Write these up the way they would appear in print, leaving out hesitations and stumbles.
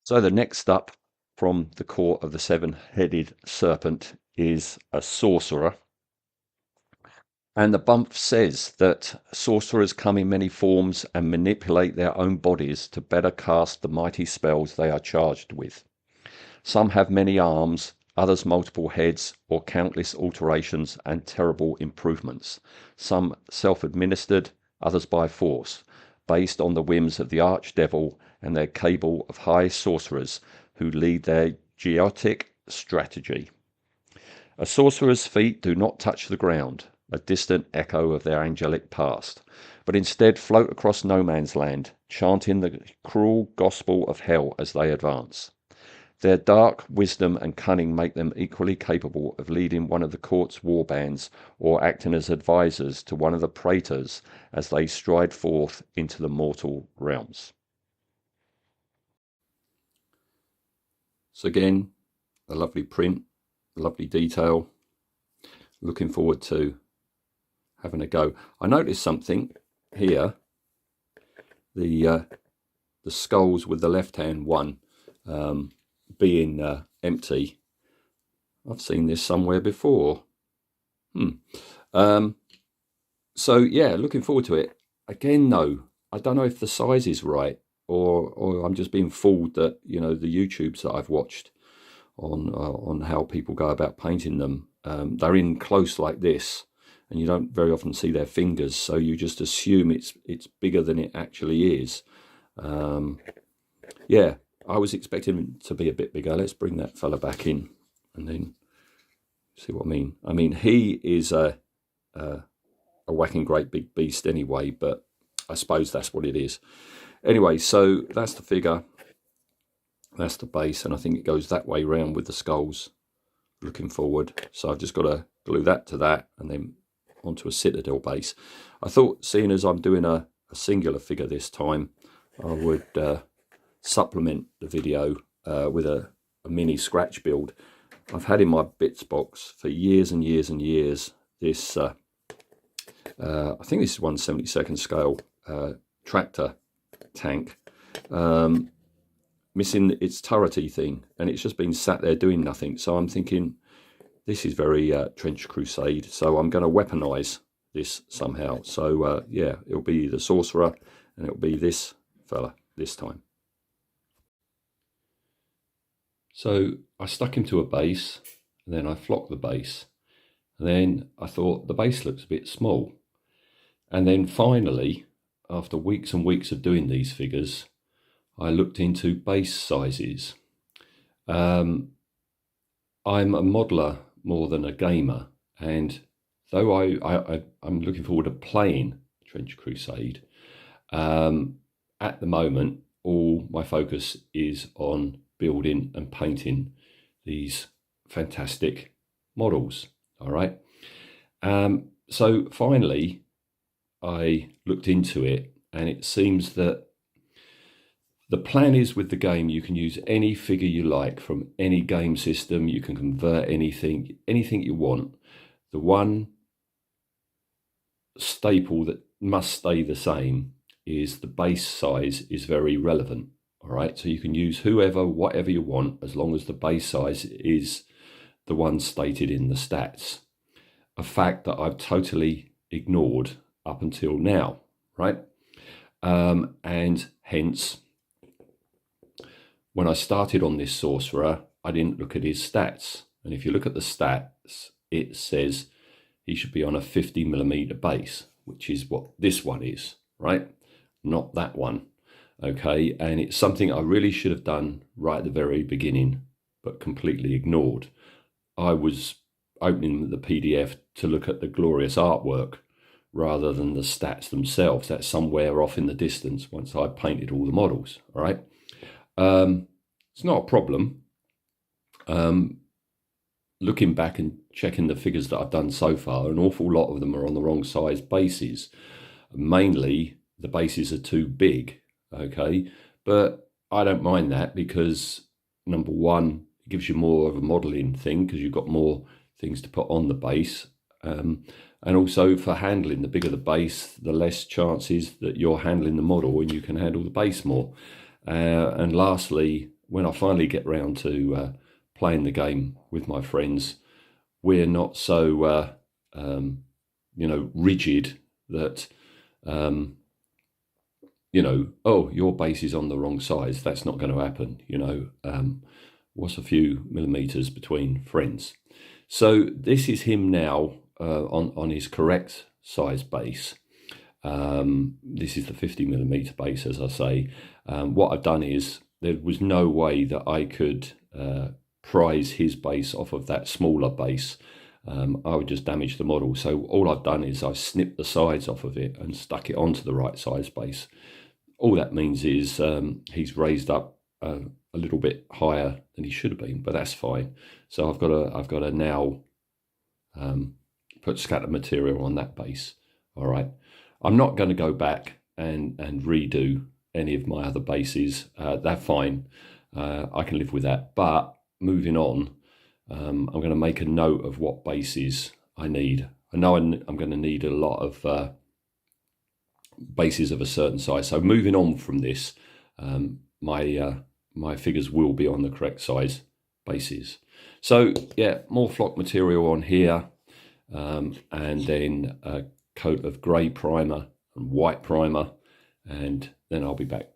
So the next up from the court of the seven-headed serpent is a sorcerer. And the bump says that sorcerers come in many forms and manipulate their own bodies to better cast the mighty spells they are charged with. Some have many arms, others multiple heads, or countless alterations and terrible improvements. Some self-administered, others by force, based on the whims of the archdevil and their cabal of high sorcerers who lead their chaotic strategy. A sorcerer's feet do not touch the ground, a distant echo of their angelic past, but instead float across no man's land, chanting the cruel gospel of hell as they advance. Their dark wisdom and cunning make them equally capable of leading one of the court's war bands or acting as advisors to one of the praetors as they stride forth into the mortal realms. So again, a lovely print, a lovely detail. Looking forward to having a go. I noticed something here. The skulls with the left-hand one being empty. I've seen this somewhere before. So yeah, looking forward to it. Again, though, I don't know if the size is right, or I'm just being fooled that, you know, the YouTubes that I've watched on how people go about painting them, they're in close like this, and you don't very often see their fingers, so you just assume it's bigger than it actually is. Yeah, I was expecting him to be a bit bigger. Let's bring that fella back in and then see what I mean. I mean, he is a whacking great big beast anyway, but I suppose that's what it is. Anyway, so that's the figure. That's the base, and I think it goes that way round with the skulls looking forward. So I've just got to glue that to that and then onto a citadel base. I thought, seeing as I'm doing a singular figure this time, I would supplement the video with a mini scratch build. I've had in my bits box for years and years and years this, I think this is 1/72 scale tractor tank, missing its turrety thing, and it's just been sat there doing nothing. So I'm thinking, this is very Trench Crusade, so I'm going to weaponize this somehow. So yeah, it'll be the Sorcerer, and it'll be this fella this time. So I stuck him to a base, and then I flocked the base, and then I thought the base looks a bit small. And then finally, after weeks and weeks of doing these figures, I looked into base sizes. I'm a modeler more than a gamer, and though I'm looking forward to playing Trench Crusade, at the moment all my focus is on building and painting these fantastic models. All right. So finally I looked into it, and it seems that the plan is, with the game, you can use any figure you like from any game system. You can convert anything you want. The one staple that must stay the same is the base size is very relevant. All right, so you can use whoever, whatever you want, as long as the base size is the one stated in the stats. A fact that I've totally ignored up until now, right? And hence, when I started on this Sorcerer, I didn't look at his stats. And if you look at the stats, it says he should be on a 50mm base, which is what this one is, right? Not that one, okay? And it's something I really should have done right at the very beginning, but completely ignored. I was opening the PDF to look at the glorious artwork rather than the stats themselves. That's somewhere off in the distance once I painted all the models, all right? It's not a problem. Looking back and checking the figures that I've done so far, an awful lot of them are on the wrong size bases. Mainly, the bases are too big, okay? But I don't mind that, because number one, it gives you more of a modelling thing, because you've got more things to put on the base. And also for handling, the bigger the base, the less chances that you're handling the model and you can handle the base more. And lastly, when I finally get round to playing the game with my friends, we're not so rigid that oh, your base is on the wrong size. That's not going to happen. What's a few millimeters between friends? So this is him now on his correct size base. This is the 50mm base, as I say. What I've done is there was no way that I could prize his base off of that smaller base. I would just damage the model. So all I've done is I've snipped the sides off of it and stuck it onto the right size base. All that means is he's raised up a little bit higher than he should have been, but that's fine. So I've got to now put scatter material on that base. All right. I'm not going to go back and redo any of my other bases. They're fine. I can live with that. But moving on, I'm going to make a note of what bases I need. I know I'm going to need a lot of bases of a certain size. So moving on from this, my figures will be on the correct size bases. So yeah, more flock material on here, and then a coat of grey primer and white primer, and then I'll be back.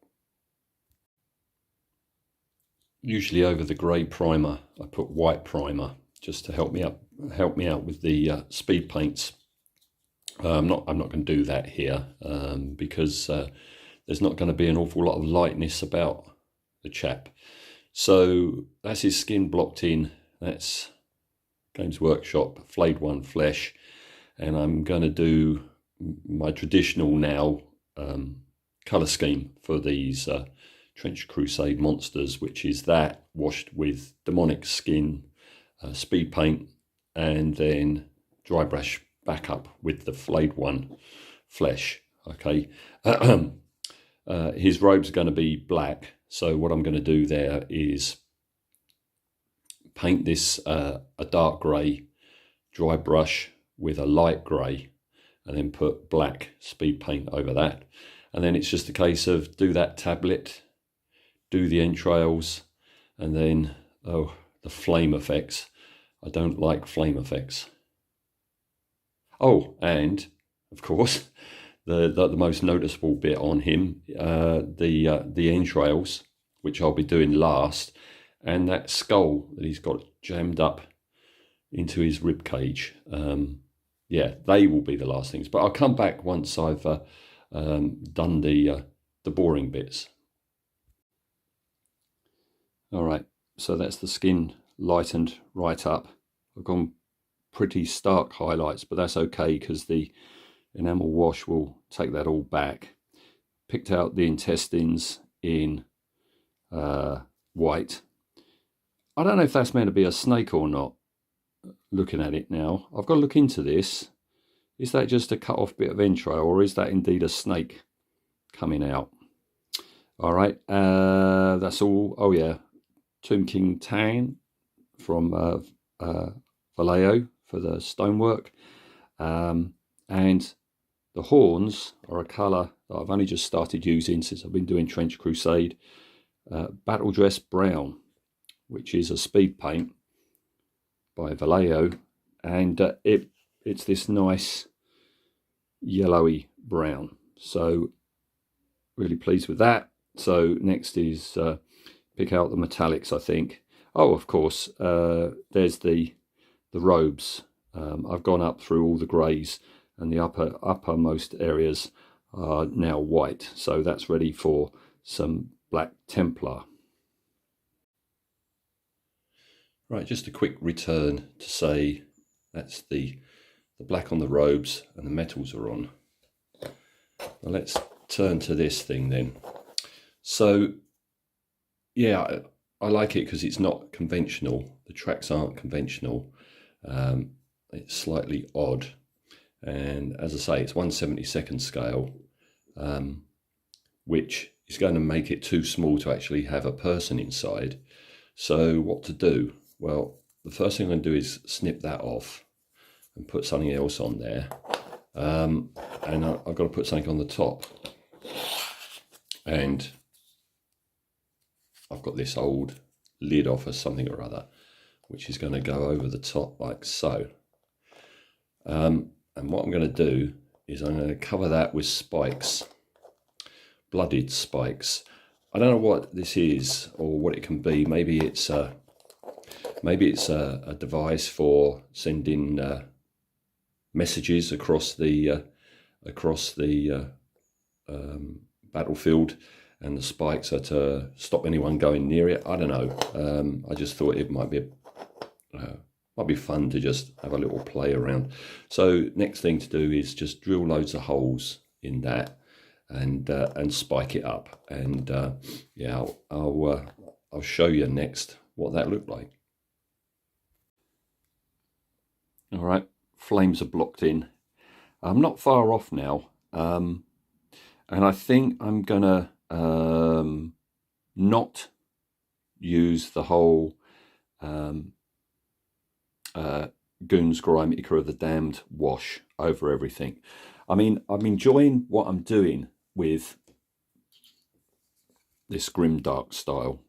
Usually over the grey primer I put white primer just to help me out with the speed paints. I'm not going to do that here because there's not going to be an awful lot of lightness about the chap. So that's his skin blocked in. That's Games Workshop Flayed One Flesh, and I'm going to do my traditional now colour scheme for these Trench Crusade monsters, which is that washed with demonic skin, speed paint, and then dry brush back up with the Flayed One Flesh. Okay. His robe's going to be black, so what I'm going to do there is paint this a dark grey, dry brush with a light grey, and then put black speed paint over that. And then it's just a case of do that tablet, do the entrails, and then, oh, the flame effects. I don't like flame effects. Oh, and of course, the most noticeable bit on him, the entrails, which I'll be doing last, and that skull that he's got jammed up into his rib cage. Yeah, they will be the last things. But I'll come back once I've done the boring bits. All right, so that's the skin lightened right up. I've gone pretty stark highlights, but that's okay because the enamel wash will take that all back. Picked out the intestines in white. I don't know if that's meant to be a snake or not, looking at it now. I've got to look into this. Is that just a cut off bit of entrail, or is that indeed a snake coming out? All right, that's all. Oh yeah, Tomb King Tan from Vallejo for the stonework, and the horns are a colour that I've only just started using since I've been doing Trench Crusade, Battle Dress Brown, which is a speed paint by Vallejo, and it's this nice yellowy brown. So really pleased with that. So next is pick out the metallics, I think. Oh, of course, there's the robes. I've gone up through all the greys, and the uppermost areas are now white. So that's ready for some Black Templar. Right, just a quick return to say that's the black on the robes and the metals are on. Well, let's turn to this thing then. So yeah, I like it because it's not conventional. The tracks aren't conventional. It's slightly odd, and as I say, it's 1/72nd scale, which is going to make it too small to actually have a person inside. So what to do? Well, the first thing I'm going to do is snip that off and put something else on there, and I've got to put something on the top, and I've got this old lid off of something or other, which is going to go over the top like so. And what I'm going to do is I'm going to cover that with spikes, blooded spikes. I don't know what this is or what it can be. Maybe it's a device for sending messages across the battlefield, and the spikes are to stop anyone going near it. I don't know. I just thought it might be fun to just have a little play around. So next thing to do is just drill loads of holes in that and spike it up. And yeah, I'll show you next what that looked like. All right, flames are blocked in. I'm not far off now, and I think I'm gonna not use the whole Goon's Grime Ichor of the Damned wash over everything. I mean, I'm enjoying what I'm doing with this grim dark style,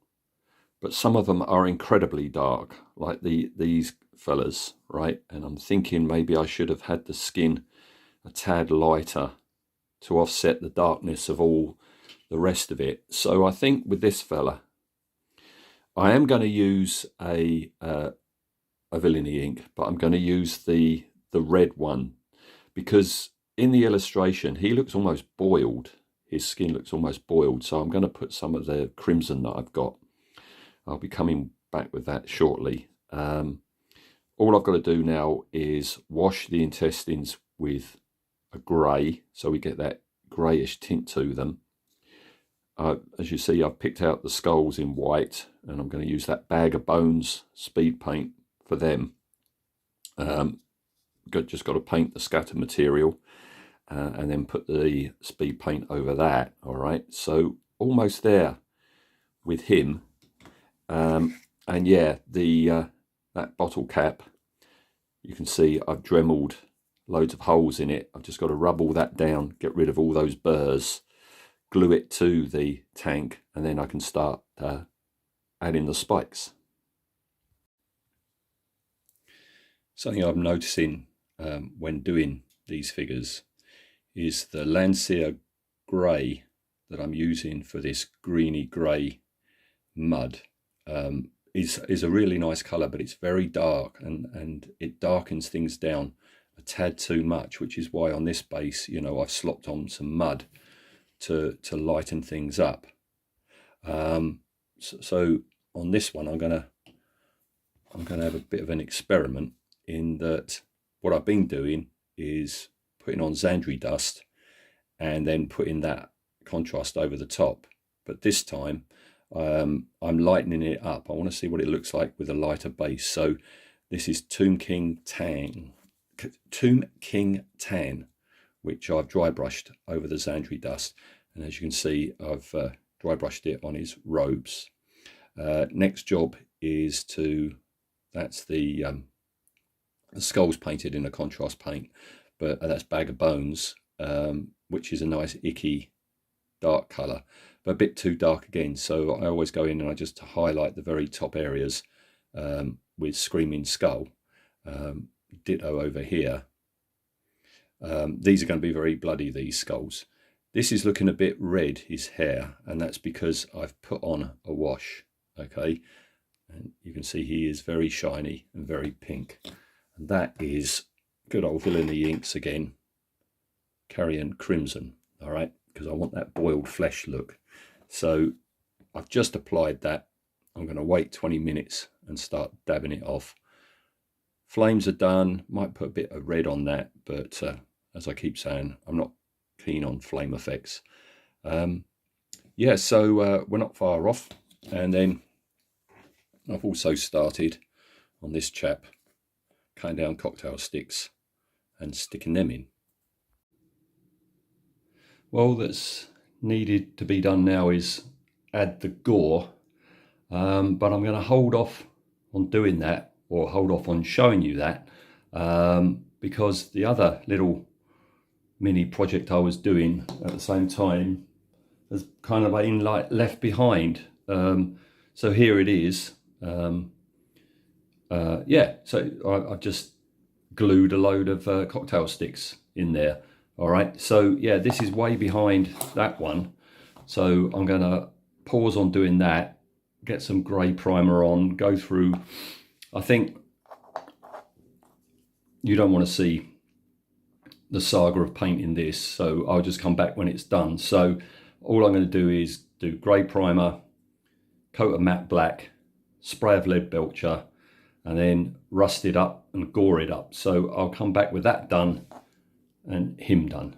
but some of them are incredibly dark, like these fellas, right? And I'm thinking maybe I should have had the skin a tad lighter to offset the darkness of all the rest of it. So I think with this fella, I am going to use a villainy ink, but I'm going to use the red one, because in the illustration he looks almost boiled. His skin looks almost boiled. So I'm going to put some of the crimson that I've got. I'll be coming back with that shortly. All I've got to do now is wash the intestines with a grey, so we get that greyish tint to them. As you see, I've picked out the skulls in white, and I'm going to use that Bag of Bones speed paint for them. Just got to paint the scatter material and then put the speed paint over that. All right, so almost there with him. And yeah, that bottle cap, you can see I've dremeled loads of holes in it. I've just got to rub all that down, get rid of all those burrs, glue it to the tank, and then I can start adding the spikes. Something I'm noticing when doing these figures is the Landseer grey that I'm using for this greeny grey mud. Is a really nice colour, but it's very dark, and it darkens things down a tad too much, which is why on this base, you know, I've slopped on some mud to lighten things up. So on this one, I'm gonna have a bit of an experiment, in that what I've been doing is putting on Xandri dust and then putting that contrast over the top. But this time I'm lightening it up. I want to see what it looks like with a lighter base. So this is Tomb King Tan, which I've dry brushed over the Xandri dust. And as you can see, I've dry brushed it on his robes. Next job is that's the skulls painted in a contrast paint, but that's Bag of Bones, which is a nice icky dark colour, but a bit too dark again. So I always go in and I just highlight the very top areas with Screaming Skull. Ditto over here. These are going to be very bloody, these skulls. This is looking a bit red, his hair, and that's because I've put on a wash. Okay, and you can see he is very shiny and very pink. And that is good old villainy inks again, Carrion Crimson. All right, because I want that boiled flesh look. So I've just applied that. I'm going to wait 20 minutes and start dabbing it off. Flames are done. Might put a bit of red on that, but as I keep saying, I'm not keen on flame effects. Yeah, so we're not far off. And then I've also started on this chap, cutting down cocktail sticks and sticking them in. Well, that's needed to be done now is add the gore, but I'm going to hold off on doing that, or hold off on showing you that, because the other little mini project I was doing at the same time has kind of been like left behind. So here it is. Yeah, so I've just glued a load of cocktail sticks in there. All right, so yeah, this is way behind that one. So I'm going to pause on doing that, get some grey primer on, go through. I think you don't want to see the saga of painting this, so I'll just come back when it's done. So all I'm going to do is do grey primer, coat of matte black, spray of lead belcher, and then rust it up and gore it up. So I'll come back with that done and him done.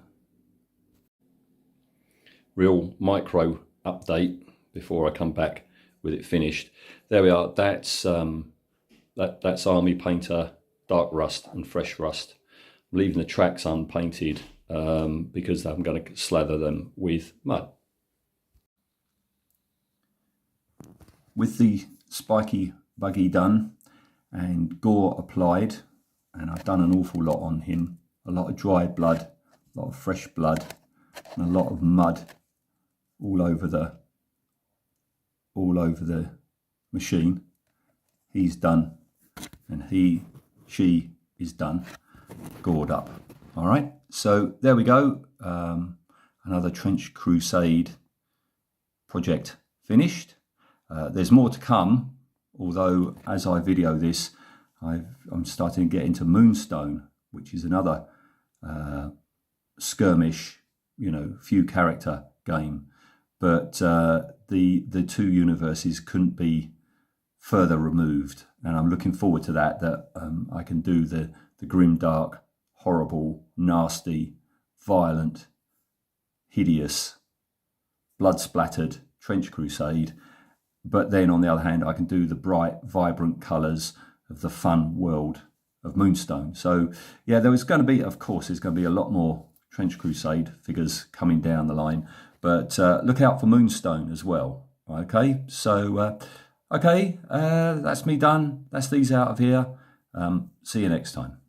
Real micro update before I come back with it finished. There we are. That's Army Painter Dark Rust and Fresh Rust. I'm leaving the tracks unpainted because I'm going to slather them with mud. With the spiky buggy done and gore applied, and I've done an awful lot on him, a lot of dry blood, a lot of fresh blood, and a lot of mud all over the machine. He's done, and she is done, gored up. All right, so there we go. Another Trench Crusade project finished. There's more to come, although as I video this, I'm starting to get into Moonstone, which is another skirmish, few character game. But the two universes couldn't be further removed, and I'm looking forward to that I can do the grim, dark, horrible, nasty, violent, hideous, blood-splattered Trench Crusade. But then, on the other hand, I can do the bright, vibrant colours of the fun world of Moonstone. So, yeah, there's going to be a lot more Trench Crusade figures coming down the line. But look out for Moonstone as well. Okay, so, that's me done. That's these out of here. See you next time.